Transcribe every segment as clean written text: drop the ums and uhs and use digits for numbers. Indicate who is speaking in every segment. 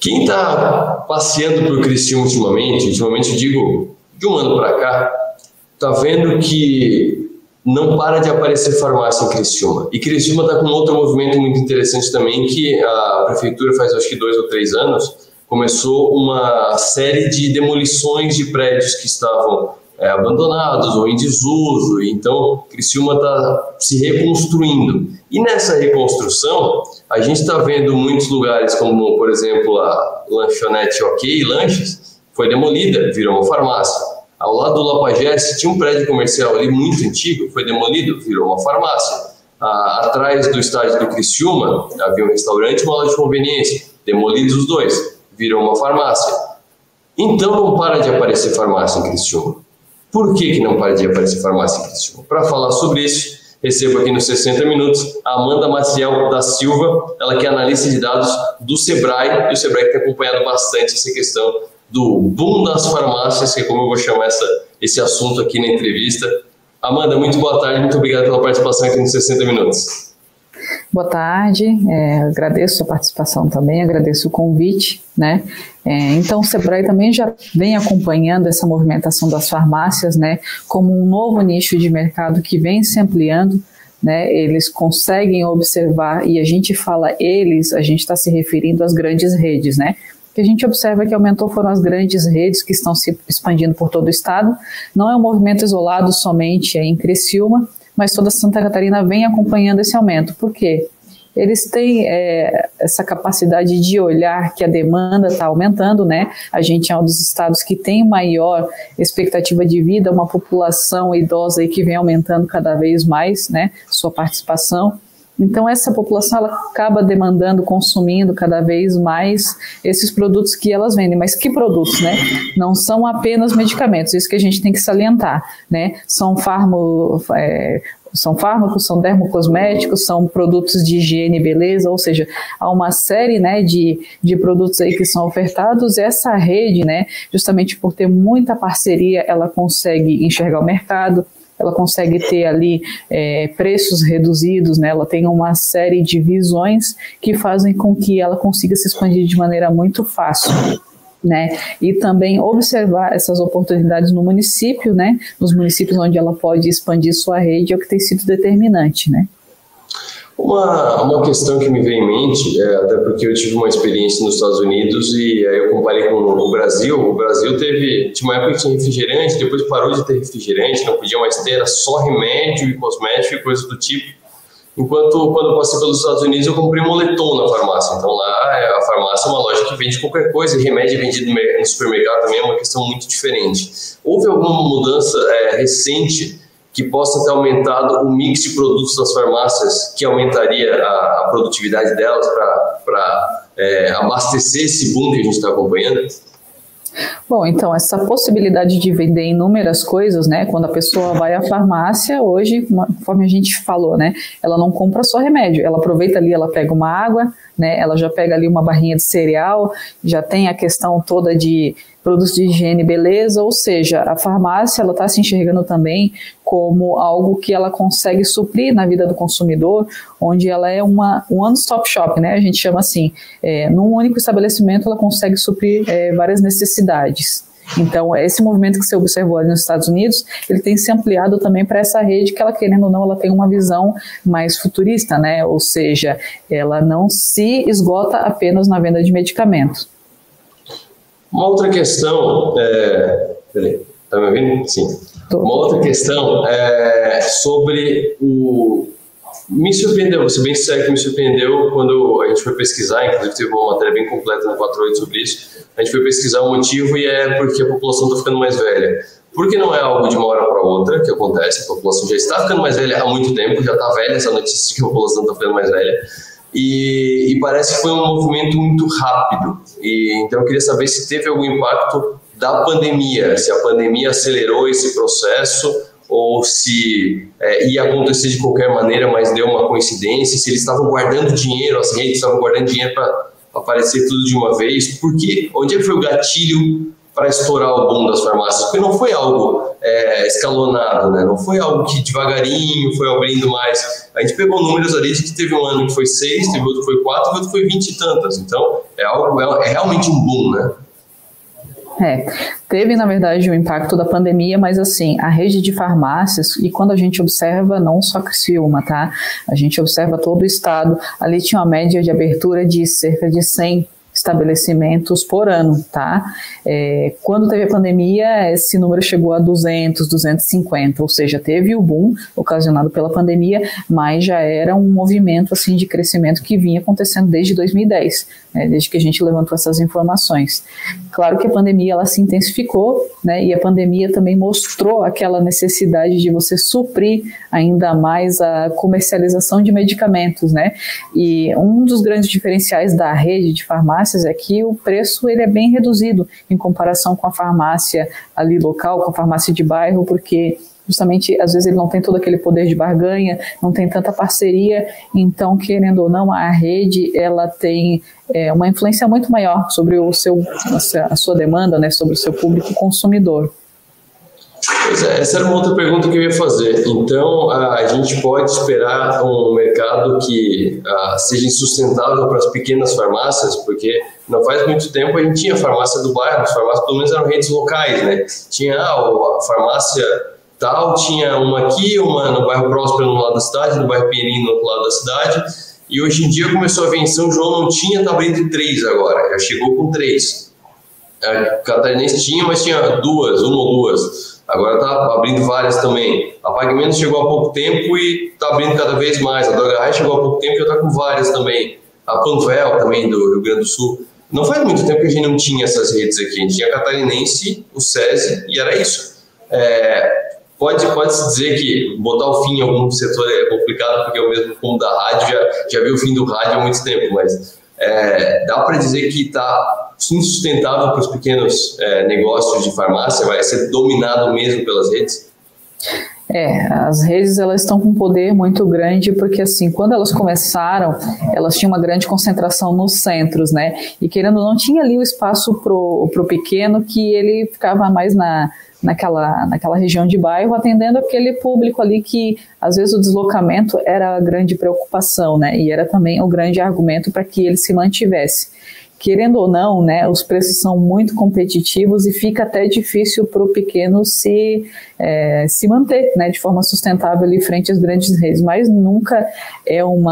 Speaker 1: Quem está passeando por Criciúma ultimamente eu digo de um ano para cá, está vendo que não para de aparecer farmácia em Criciúma. E Criciúma está com outro movimento muito interessante também, que a prefeitura faz acho que 2 ou 3 anos, começou uma série de demolições de prédios que estavam abandonados ou em desuso. Então, Criciúma está se reconstruindo. E nessa reconstrução, a gente está vendo muitos lugares como, por exemplo, a lanchonete OK Lanches, foi demolida, virou uma farmácia. Ao lado do Lapagesse tinha um prédio comercial ali muito antigo, foi demolido, virou uma farmácia. Atrás do estádio do Criciúma havia um restaurante e uma loja de conveniência, demolidos os dois, virou uma farmácia. Então não para de aparecer farmácia em Criciúma. Por que não para de aparecer farmácia em Criciúma? Para falar sobre isso, recebo aqui nos 60 Minutos a Amanda Maciel da Silva, ela que é analista de dados do Sebrae, e o Sebrae tem acompanhado bastante essa questão do boom das farmácias, que é como eu vou chamar esse assunto aqui na entrevista. Amanda, muito boa tarde, muito obrigado pela participação aqui nos 60 Minutos.
Speaker 2: Boa tarde, agradeço a participação também, agradeço o convite, né? Então o Sebrae também já vem acompanhando essa movimentação das farmácias, né, como um novo nicho de mercado que vem se ampliando, né? Eles conseguem observar, e a gente fala eles, a gente está se referindo às grandes redes, né? O que a gente observa que aumentou foram as grandes redes que estão se expandindo por todo o estado. Não é um movimento isolado somente em Criciúma, mas toda Santa Catarina vem acompanhando esse aumento. Por quê? Eles têm essa capacidade de olhar que a demanda está aumentando, né? A gente é um dos estados que tem maior expectativa de vida, uma população idosa aí que vem aumentando cada vez mais, né? Sua participação. Então essa população ela acaba demandando, consumindo cada vez mais esses produtos que elas vendem. Mas que produtos, né? Não são apenas medicamentos, isso que a gente tem que salientar, né? São fármacos, são dermocosméticos, são produtos de higiene e beleza, ou seja, há uma série, né, de produtos aí que são ofertados. Essa rede, né, justamente por ter muita parceria, ela consegue enxergar o mercado, ela consegue ter ali preços reduzidos, né? Ela tem uma série de visões que fazem com que ela consiga se expandir de maneira muito fácil, né? E também observar essas oportunidades no município, né? Nos municípios onde ela pode expandir sua rede é o que tem sido determinante, né?
Speaker 1: Uma questão que me vem em mente, até porque eu tive uma experiência nos Estados Unidos e aí eu comparei com o Brasil. O Brasil tinha uma época que tinha refrigerante, depois parou de ter refrigerante, não podia mais ter, era só remédio e cosmético e coisas do tipo. Enquanto quando eu passei pelos Estados Unidos eu comprei um moletom na farmácia. Então lá a farmácia é uma loja que vende qualquer coisa e remédio vendido no supermercado também é uma questão muito diferente. Houve alguma mudança recente que possa ter aumentado o mix de produtos das farmácias, que aumentaria a produtividade delas para abastecer esse boom que a gente está acompanhando?
Speaker 2: Bom, então essa possibilidade de vender inúmeras coisas, né, quando a pessoa vai à farmácia, hoje, conforme a gente falou, né, ela não compra só remédio, ela aproveita ali, ela pega uma água, né, ela já pega ali uma barrinha de cereal, já tem a questão toda de produtos de higiene e beleza, ou seja, a farmácia ela está se enxergando também como algo que ela consegue suprir na vida do consumidor, onde ela é uma one-stop shop, né? A gente chama assim, num único estabelecimento ela consegue suprir várias necessidades. Então, esse movimento que você observou ali nos Estados Unidos, ele tem se ampliado também para essa rede que ela, querendo ou não, ela tem uma visão mais futurista, né? Ou seja, ela não se esgota apenas na venda de medicamentos.
Speaker 1: Uma outra questão, está me ouvindo? Sim. Uma outra questão sobre me surpreendeu, vou ser bem sincero que me surpreendeu quando a gente foi pesquisar, inclusive teve uma matéria bem completa no 48 sobre isso, a gente foi pesquisar o motivo e é porque a população está ficando mais velha. Porque não é algo de uma hora para outra que acontece, a população já está ficando mais velha há muito tempo, já está velha essa notícia de que a população está ficando mais velha. E parece que foi um movimento muito rápido. Então eu queria saber se teve algum impacto da pandemia, se a pandemia acelerou esse processo ou se ia acontecer de qualquer maneira, mas deu uma coincidência, se eles estavam guardando dinheiro, as redes estavam guardando dinheiro para aparecer tudo de uma vez. Por quê? Onde é que foi o gatilho para estourar o boom das farmácias? Porque não foi algo escalonado, né? Não foi algo que devagarinho foi abrindo mais. A gente pegou números ali de que teve um ano que foi 6, teve outro que foi 4, outro que foi 20 e tantas. Então, é realmente um boom, né?
Speaker 2: Teve, na verdade, o impacto da pandemia, mas assim, a rede de farmácias, e quando a gente observa, não só Criciúma, tá? A gente observa todo o estado, ali tinha uma média de abertura de cerca de 100 estabelecimentos por ano, tá? Quando teve a pandemia, esse número chegou a 200, 250, ou seja, teve o boom ocasionado pela pandemia, mas já era um movimento assim de crescimento que vinha acontecendo desde 2010, né, desde que a gente levantou essas informações. Claro que a pandemia ela se intensificou, né, e a pandemia também mostrou aquela necessidade de você suprir ainda mais a comercialização de medicamentos, né? E um dos grandes diferenciais da rede de farmácias é que o preço ele é bem reduzido em comparação com a farmácia ali local, com a farmácia de bairro, porque justamente, às vezes ele não tem todo aquele poder de barganha, não tem tanta parceria, então, querendo ou não, a rede, ela tem uma influência muito maior sobre a sua demanda, né, sobre o seu público consumidor.
Speaker 1: Pois é, essa era uma outra pergunta que eu ia fazer. Então, a gente pode esperar um mercado que seja insustentável para as pequenas farmácias, porque não faz muito tempo a gente tinha a farmácia do bairro, as farmácias pelo menos eram redes locais, né? Tinha a farmácia tal, tinha uma aqui, uma no bairro Próspero no lado da cidade, no bairro Pinheirinho no outro lado da cidade, e hoje em dia começou a vir em São João, não tinha, está abrindo 3 agora, já chegou com 3. A Catarinense tinha, mas tinha uma ou duas. Agora está abrindo várias também. A Pague Menos chegou há pouco tempo e está abrindo cada vez mais. A Droga Raia chegou há pouco tempo e já está com várias também. A Panvel também, do Rio Grande do Sul. Não faz muito tempo que a gente não tinha essas redes aqui. A gente tinha a Catarinense, o SESI e era isso. Pode-se dizer que botar o fim em algum setor é complicado, porque eu mesmo, como da rádio, já vi o fim do rádio há muito tempo, mas dá para dizer que está insustentável para os pequenos negócios de farmácia, vai ser dominado mesmo pelas redes?
Speaker 2: As redes elas estão com um poder muito grande, porque assim, quando elas começaram, elas tinham uma grande concentração nos centros, né? E querendo ou não, tinha ali o espaço pro pequeno, que ele ficava mais naquela região de bairro, atendendo aquele público ali que, às vezes, o deslocamento era a grande preocupação, né? E era também o grande argumento para que ele se mantivesse. Querendo ou não, né, os preços são muito competitivos e fica até difícil para o pequeno se manter, né, de forma sustentável ali frente às grandes redes, mas nunca é um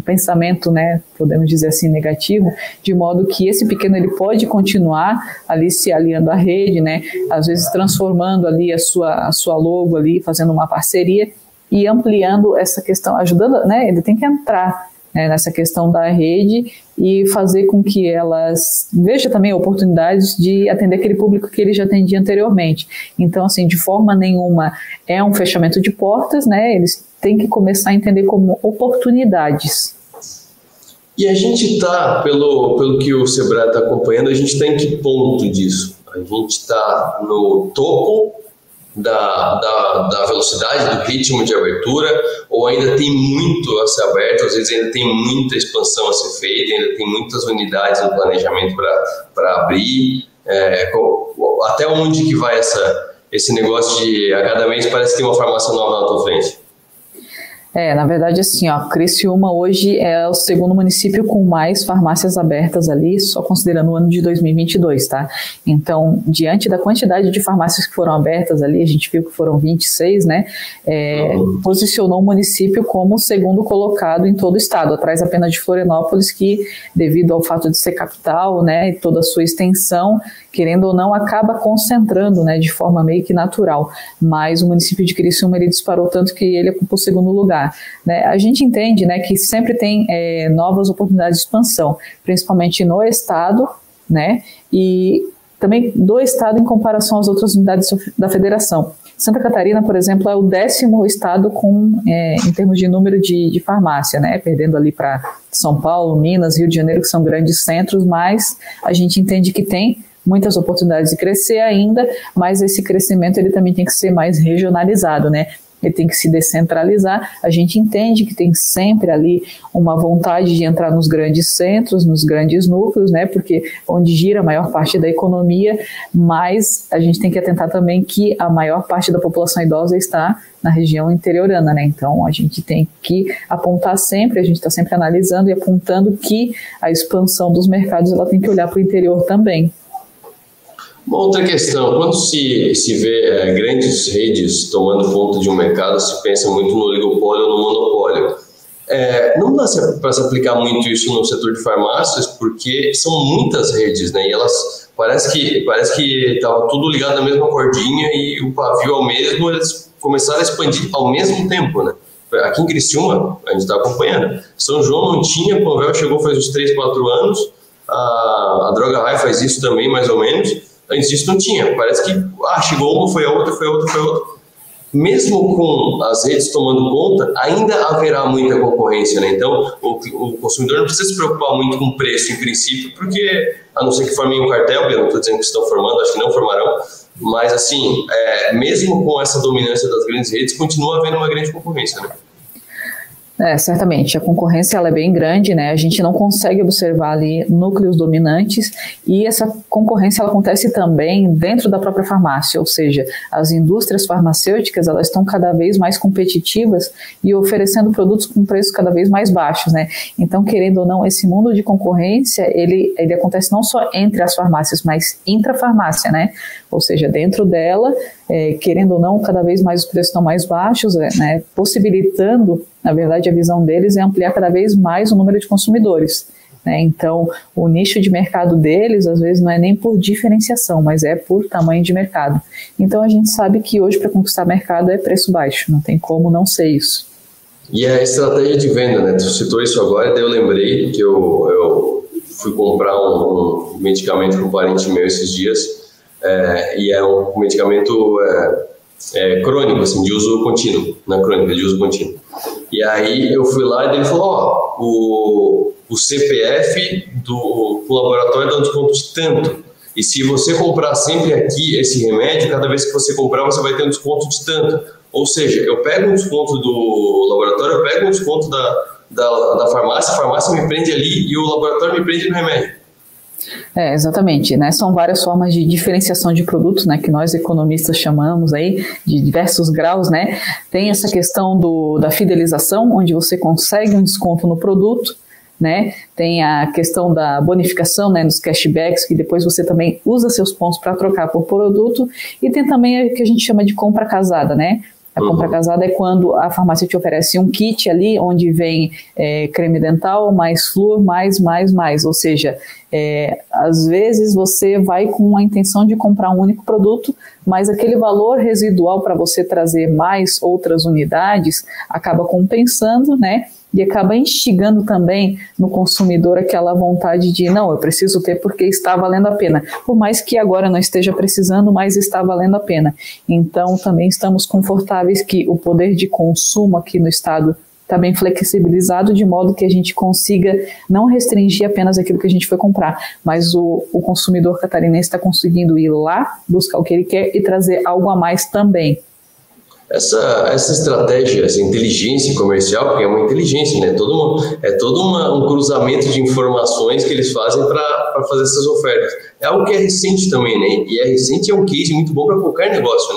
Speaker 2: pensamento, né, podemos dizer assim, negativo, de modo que esse pequeno ele pode continuar ali se aliando à rede, né, às vezes transformando ali a sua logo ali, fazendo uma parceria e ampliando essa questão, ajudando, né, ele tem que entrar nessa questão da rede e fazer com que elas vejam também oportunidades de atender aquele público que ele já atendia anteriormente. Então, assim, de forma nenhuma é um fechamento de portas, né? Eles têm que começar a entender como oportunidades.
Speaker 1: E a gente está, pelo que o Sebrae está acompanhando, a gente está em que ponto disso? A gente está no topo da velocidade, do ritmo de abertura, ou ainda tem muito a ser aberto, às vezes ainda tem muita expansão a ser feita, ainda tem muitas unidades no planejamento para abrir, até onde que vai esse negócio de a cada mês parece que tem uma farmácia nova na tua frente?
Speaker 2: Na verdade, assim, Criciúma hoje é o segundo município com mais farmácias abertas ali, só considerando o ano de 2022, tá? Então, diante da quantidade de farmácias que foram abertas ali, a gente viu que foram 26, né? Posicionou o município como o segundo colocado em todo o estado, atrás apenas de Florianópolis, que devido ao fato de ser capital, né, e toda a sua extensão, querendo ou não, acaba concentrando, né, de forma meio que natural. Mas o município de Criciúma, ele disparou tanto que ele ocupou o segundo lugar. Né? A gente entende, né, que sempre tem novas oportunidades de expansão, principalmente no estado, né, e também do estado em comparação às outras unidades da federação. Santa Catarina, por exemplo, é o 10º estado em termos de número de farmácia, né, perdendo ali para São Paulo, Minas, Rio de Janeiro, que são grandes centros, mas a gente entende que tem muitas oportunidades de crescer ainda, mas esse crescimento ele também tem que ser mais regionalizado, né? ele tem que se descentralizar. A gente entende que tem sempre ali uma vontade de entrar nos grandes centros, nos grandes núcleos, né, porque onde gira a maior parte da economia, mas a gente tem que atentar também que a maior parte da população idosa está na região interiorana, né? Então a gente tem que apontar sempre, a gente está sempre analisando e apontando que a expansão dos mercados ela tem que olhar para o interior também.
Speaker 1: Uma outra questão, quando se vê grandes redes tomando conta de um mercado, se pensa muito no oligopólio ou no monopólio. Não dá para se aplicar muito isso no setor de farmácias, porque são muitas redes, né? E elas parece que estava tudo ligado na mesma cordinha e o pavio ao mesmo, eles começaram a expandir ao mesmo tempo, né? Aqui em Criciúma, a gente está acompanhando. São João não tinha, a Panvel chegou faz uns 3, 4 anos, a Droga Raia faz isso também, mais ou menos. Antes disso não tinha. Parece que chegou uma, foi a outra, foi a outra, foi a outra. Mesmo com as redes tomando conta, ainda haverá muita concorrência, né? Então, o consumidor não precisa se preocupar muito com o preço, em princípio, porque, a não ser que formem um cartel, eu não estou dizendo que estão formando, acho que não formarão, mas, assim, mesmo com essa dominância das grandes redes, continua havendo uma grande concorrência, né?
Speaker 2: Certamente, a concorrência ela é bem grande, né? A gente não consegue observar ali núcleos dominantes e essa concorrência ela acontece também dentro da própria farmácia, ou seja, as indústrias farmacêuticas elas estão cada vez mais competitivas e oferecendo produtos com preços cada vez mais baixos, né? Então, querendo ou não, esse mundo de concorrência, ele acontece não só entre as farmácias, mas intra-farmácia, né? Ou seja, dentro dela, querendo ou não, cada vez mais os preços estão mais baixos, né? Possibilitando, na verdade, a visão deles é ampliar cada vez mais o número de consumidores, né? Então, o nicho de mercado deles, às vezes, não é nem por diferenciação, mas é por tamanho de mercado. Então, a gente sabe que hoje, para conquistar mercado, é preço baixo, não tem como não ser isso.
Speaker 1: E a estratégia de venda, né? Tu citou isso agora, daí eu lembrei que eu fui comprar um medicamento para um parente meu esses dias, e é um medicamento crônico, assim, de uso contínuo, na crônica, de uso contínuo. E aí eu fui lá e ele falou, o CPF do laboratório dá um desconto de tanto. E se você comprar sempre aqui esse remédio, cada vez que você comprar, você vai ter um desconto de tanto. Ou seja, eu pego um desconto do laboratório, eu pego um desconto da farmácia, a farmácia me prende ali e o laboratório me prende no remédio.
Speaker 2: Exatamente, né? São várias formas de diferenciação de produtos, né, que nós economistas chamamos aí de diversos graus, né? Tem essa questão da fidelização, onde você consegue um desconto no produto, né? Tem a questão da bonificação, né, dos cashbacks, que depois você também usa seus pontos para trocar por produto, e tem também o que a gente chama de compra casada, né? A compra casada é quando a farmácia te oferece um kit ali, onde vem creme dental, mais flúor, mais, ou seja, às vezes você vai com a intenção de comprar um único produto, mas aquele valor residual para você trazer mais outras unidades acaba compensando, né? E acaba instigando também no consumidor aquela vontade de, não, eu preciso ter porque está valendo a pena. Por mais que agora não esteja precisando, mas está valendo a pena. Então, também estamos confortáveis que o poder de consumo aqui no estado está bem flexibilizado, de modo que a gente consiga não restringir apenas aquilo que a gente foi comprar, mas o consumidor catarinense está conseguindo ir lá, buscar o que ele quer e trazer algo a mais também.
Speaker 1: Essa estratégia, essa inteligência comercial, porque é uma inteligência, né? É todo um cruzamento de informações que eles fazem para fazer essas ofertas. É algo que é recente também, né? E é recente, é um case muito bom para qualquer negócio,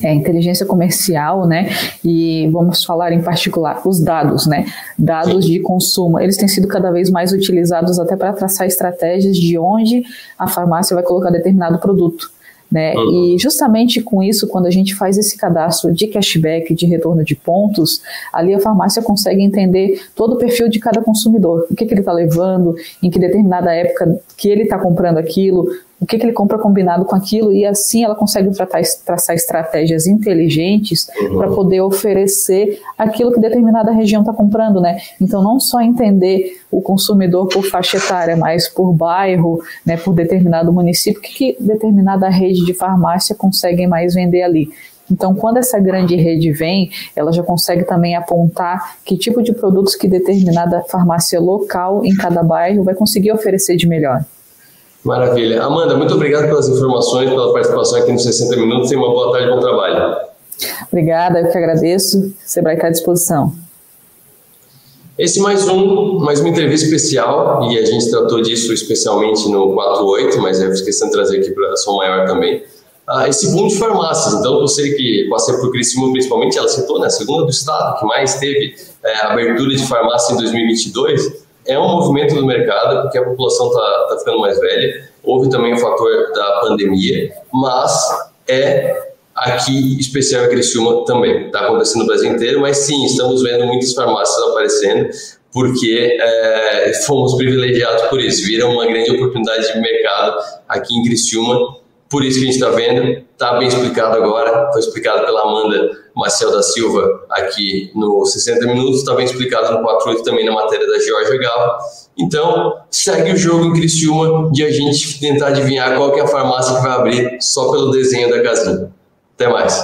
Speaker 1: né?
Speaker 2: Inteligência comercial, né? E vamos falar em particular os dados, né? Dados de consumo, eles têm sido cada vez mais utilizados até para traçar estratégias de onde a farmácia vai colocar determinado produto, né? E justamente com isso, quando a gente faz esse cadastro de cashback, de retorno de pontos, ali a farmácia consegue entender todo o perfil de cada consumidor, o que ele está levando, em que determinada época que ele está comprando aquilo, o que ele compra combinado com aquilo, e assim ela consegue traçar estratégias inteligentes para poder oferecer aquilo que determinada região está comprando, né? Então, não só entender o consumidor por faixa etária, mas por bairro, né, por determinado município, o que determinada rede de farmácia consegue mais vender ali. Então, quando essa grande rede vem, ela já consegue também apontar que tipo de produtos que determinada farmácia local em cada bairro vai conseguir oferecer de melhor.
Speaker 1: Maravilha. Amanda, muito obrigado pelas informações, pela participação aqui nos 60 Minutos e uma boa tarde, bom trabalho.
Speaker 2: Obrigada, eu que agradeço. O Sebrae está à disposição.
Speaker 1: Esse mais uma entrevista especial, e a gente tratou disso especialmente no 48, mas eu esqueci de trazer aqui para a Som Maior também. Esse boom de farmácias. Então, você que passei por Criciúma, principalmente, ela citou, né, a segunda do estado que mais teve abertura de farmácia em 2022, é um movimento do mercado, porque a população está ficando mais velha. Houve também o fator da pandemia, mas aqui especial em Criciúma também. Está acontecendo no Brasil inteiro, mas sim, estamos vendo muitas farmácias aparecendo, porque fomos privilegiados por isso. Viram uma grande oportunidade de mercado aqui em Criciúma. Por isso que a gente está vendo, está bem explicado agora, foi explicado pela Amanda Maciel da Silva aqui no 60 Minutos, está bem explicado no 48 também na matéria da Georgia Gava. Então, segue o jogo em Criciúma de a gente tentar adivinhar qual que é a farmácia que vai abrir só pelo desenho da casinha. Até mais.